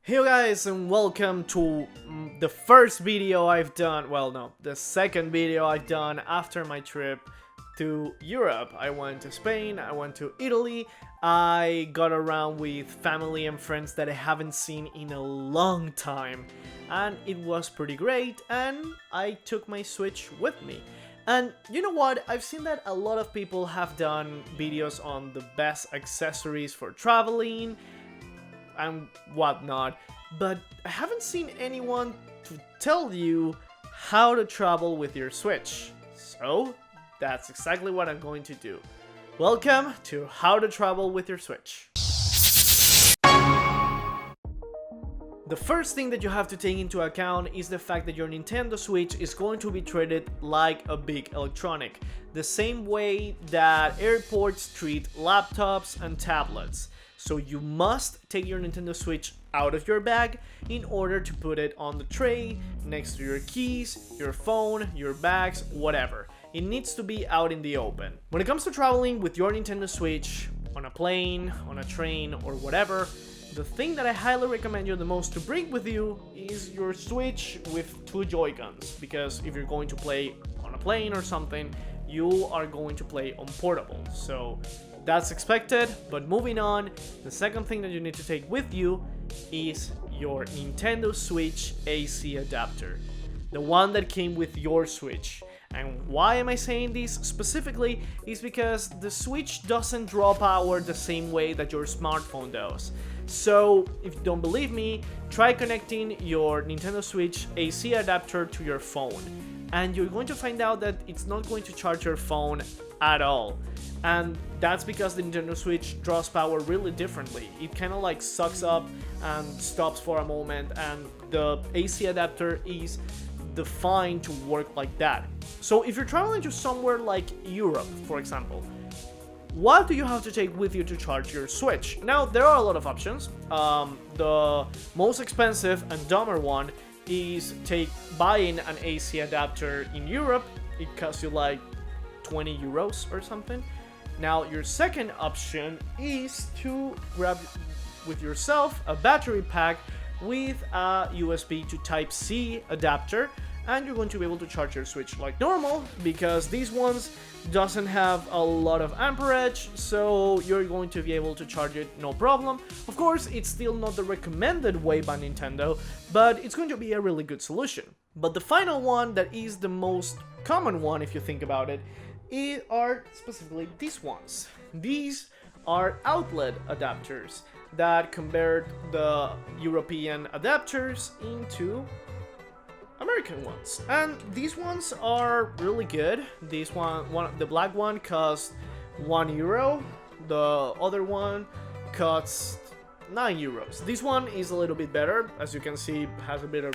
Hey guys, and welcome to the first video I've done, well no, the second video I've done after my trip to Europe. I went to Spain, I went to Italy, I got around with family and friends that I haven't seen in a long time, and it was pretty great, and I took my Switch with me. And you know what, I've seen that a lot of people have done videos on the best accessories for traveling and whatnot, but I haven't seen anyone to tell you how to travel with your Switch. So that's exactly what I'm going to do. Welcome to How to Travel with Your Switch. The first thing that you have to take into account is the fact that your Nintendo Switch is going to be treated like a big electronic, the same way that airports treat laptops and tablets. So you must take your Nintendo Switch out of your bag in order to put it on the tray, next to your keys, your phone, your bags, whatever. It needs to be out in the open. When it comes to traveling with your Nintendo Switch, on a plane, on a train, or whatever, the thing that I highly recommend you the most to bring with you is your Switch with two Joy-Cons, because if you're going to play on a plane or something, you are going to play on portable. So that's expected, but moving on, the second thing that you need to take with you is your Nintendo Switch AC adapter, the one that came with your Switch. And why am I saying this specifically is because the Switch doesn't draw power the same way that your smartphone does. So if you don't believe me, try connecting your Nintendo Switch AC adapter to your phone, and you're going to find out that it's not going to charge your phone at all. And that's because the Nintendo Switch draws power really differently. It kind of like sucks up and stops for a moment, and the AC adapter is defined to work like that. So if you're traveling to somewhere like Europe, for example, what do you have to take with you to charge your Switch? Now, there are a lot of options. The most expensive and dumber one is buying an AC adapter in Europe. It costs you like 20 euros or something. Now, your second option is to grab with yourself a battery pack with a USB to Type-C adapter, and you're going to be able to charge your Switch like normal, because these ones doesn't have a lot of amperage, so you're going to be able to charge it no problem. Of course, it's still not the recommended way by Nintendo, but it's going to be a really good solution. But the final one, that is the most common one if you think about it, are specifically these ones. These are outlet adapters that convert the European adapters into American ones, and these ones are really good. This the black one costs €1. The other one costs €9. This one is a little bit better, as you can see, has a better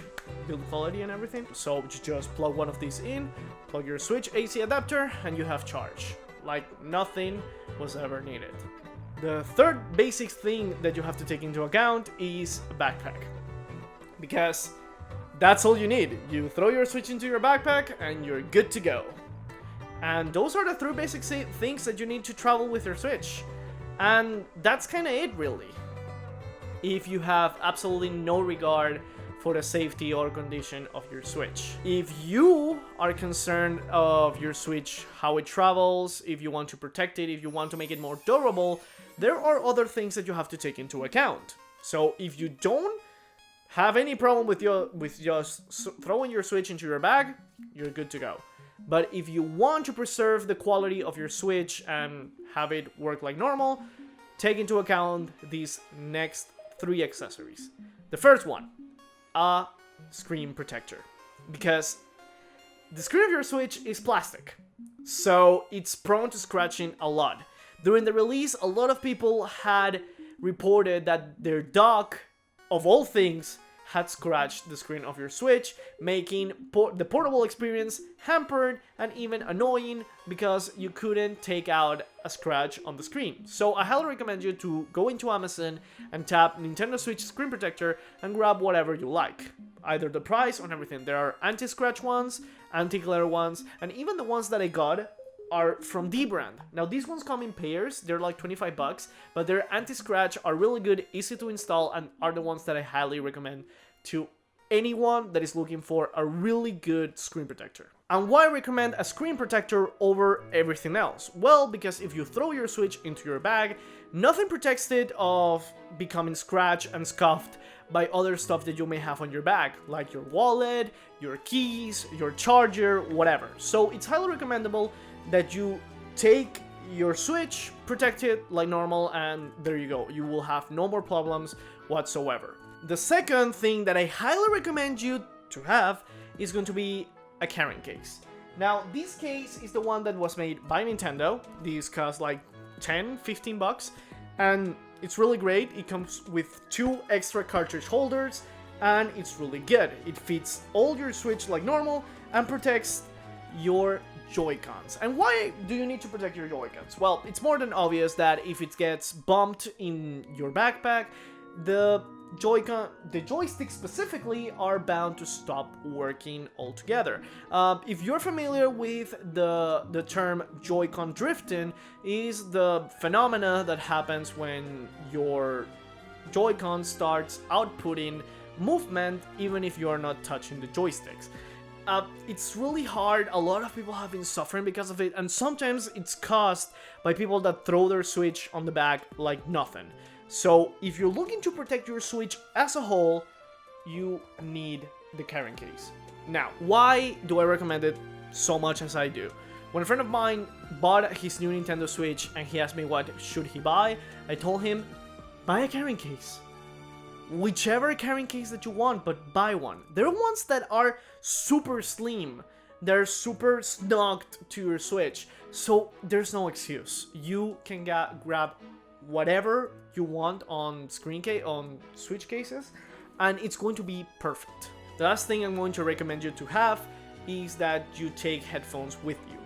build quality and everything. So you just plug one of these in, plug your Switch AC adapter, and you have charge. Like nothing was ever needed. The third basic thing that you have to take into account is a backpack, because that's all you need. You throw your Switch into your backpack and you're good to go. And those are the three basic things that you need to travel with your Switch. And that's kind of it, really. If you have absolutely no regard for the safety or condition of your Switch. If you are concerned of your Switch, how it travels, if you want to protect it, if you want to make it more durable, there are other things that you have to take into account. So if you don't have any problem with just throwing your Switch into your bag, you're good to go. But if you want to preserve the quality of your Switch and have it work like normal, take into account these next three accessories. The first one, a screen protector, because the screen of your Switch is plastic, so it's prone to scratching a lot. During the release, a lot of people had reported that their dock, of all things, had scratched the screen of your Switch, making the portable experience hampered and even annoying because you couldn't take out a scratch on the screen. So I highly recommend you to go into Amazon and tap Nintendo Switch Screen Protector and grab whatever you like. Either the price or everything. There are anti-scratch ones, anti-glare ones, and even the ones that I got are from D brand. Now these ones come in pairs, they're like 25 bucks, but their anti-scratch are really good, easy to install, and are the ones that I highly recommend to anyone that is looking for a really good screen protector. And why recommend a screen protector over everything else? Well, because if you throw your Switch into your bag, nothing protects it of becoming scratched and scuffed by other stuff that you may have on your bag, like your wallet, your keys, your charger, whatever. So it's highly recommendable that you take your Switch, protect it like normal, and there you go. You will have no more problems whatsoever. The second thing that I highly recommend you to have is going to be a carrying case. Now, this case is the one that was made by Nintendo. These cost like 10-15 bucks, and it's really great. It comes with 2 extra cartridge holders, and it's really good. It fits all your Switch like normal and protects your Joy-Cons. And why do you need to protect your Joy-Cons? Well, it's more than obvious that if it gets bumped in your backpack, the joysticks specifically are bound to stop working altogether. If you're familiar with the term Joy-Con drifting, is the phenomena that happens when your Joy-Con starts outputting movement even if you are not touching the joysticks. It's really hard. A lot of people have been suffering because of it, and sometimes it's caused by people that throw their Switch on the back like nothing. So if you're looking to protect your Switch as a whole, you need the carrying case. Now, why do I recommend it so much as I do? When a friend of mine bought his new Nintendo Switch and he asked me what should he buy, I told him, buy a carrying case. Whichever carrying case that you want, but buy one. There are ones that are super slim. They're super snugged to your Switch, so there's no excuse. You can grab whatever you want on Switch cases, and it's going to be perfect. The last thing I'm going to recommend you to have is that you take headphones with you.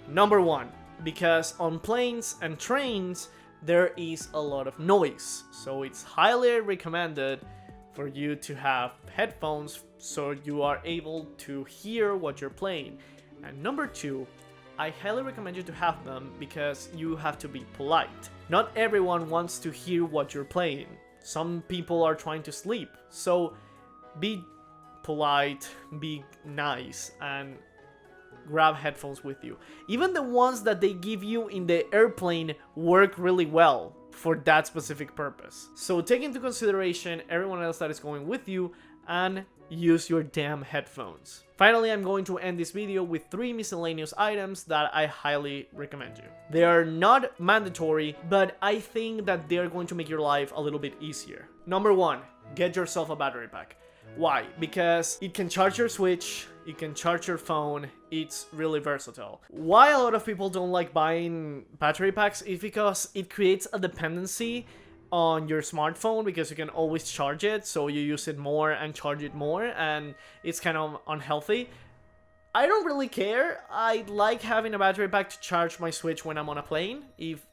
Number 1, because on planes and trains there is a lot of noise, so it's highly recommended for you to have headphones so you are able to hear what you're playing. And number 2, I highly recommend you to have them because you have to be polite. Not everyone wants to hear what you're playing. Some people are trying to sleep. So be polite, be nice, and grab headphones with you. Even the ones that they give you in the airplane work really well for that specific purpose. So take into consideration everyone else that is going with you and use your damn headphones. Finally, I'm going to end this video with 3 miscellaneous items that I highly recommend you. They are not mandatory, but I think that they're going to make your life a little bit easier. Number 1, get yourself a battery pack. Why? Because it can charge your Switch, it can charge your phone, it's really versatile. Why a lot of people don't like buying battery packs is because it creates a dependency on your smartphone, because you can always charge it, so you use it more and charge it more, and it's kind of unhealthy. I don't really care. I like having a battery pack to charge my Switch when I'm on a plane. If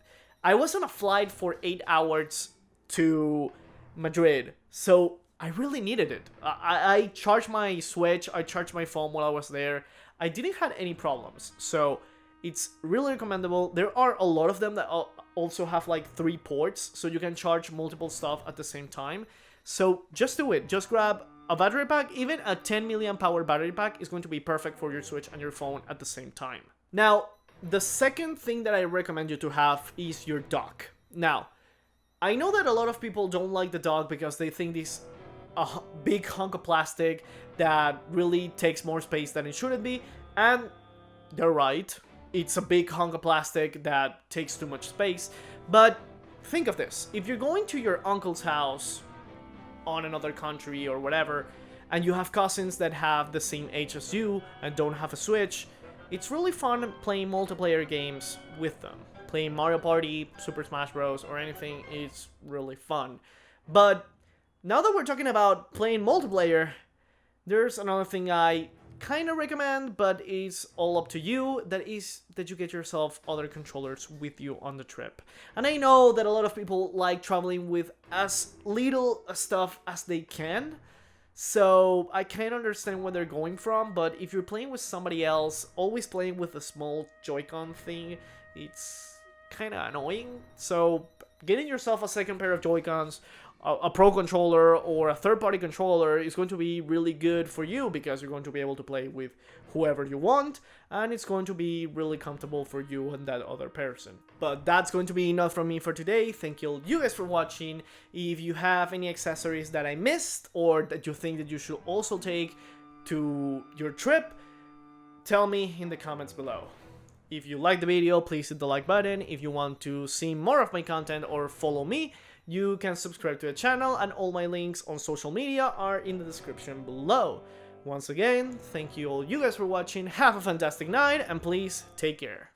I was on a flight for 8 hours to Madrid, so I really needed it. I charged my Switch, I charged my phone while I was there. I didn't have any problems, so it's really recommendable. There are a lot of them that also have like 3 ports, so you can charge multiple stuff at the same time. So just do it. Just grab a battery pack. Even a 10 milliamp hour battery pack is going to be perfect for your Switch and your phone at the same time. Now, the second thing that I recommend you to have is your dock. Now, I know that a lot of people don't like the dock because they think this a big hunk of plastic that really takes more space than it should be, and they're right. It's a big hunk of plastic that takes too much space. But think of this. If you're going to your uncle's house on another country or whatever, and you have cousins that have the same age as you and don't have a Switch, it's really fun playing multiplayer games with them. Playing Mario Party, Super Smash Bros, or anything is really fun. But now that we're talking about playing multiplayer, there's another thing I kind of recommend, but it's all up to you. That is that you get yourself other controllers with you on the trip. And I know that a lot of people like traveling with as little stuff as they can, So I can't understand where they're going from, but if you're playing with somebody else, always playing with a small Joy-Con thing, it's kind of annoying. So getting yourself a second pair of Joy-Cons, a Pro controller, or a third-party controller is going to be really good for you, because you're going to be able to play with whoever you want, and it's going to be really comfortable for you and that other person. But that's going to be enough from me for today. Thank you guys for watching. If you have any accessories that I missed, or that you think that you should also take to your trip, tell me in the comments below. If you liked the video, please hit the like button. If you want to see more of my content or follow me, you can subscribe to the channel, and all my links on social media are in the description below. Once again, thank you all you guys for watching, have a fantastic night, and please take care.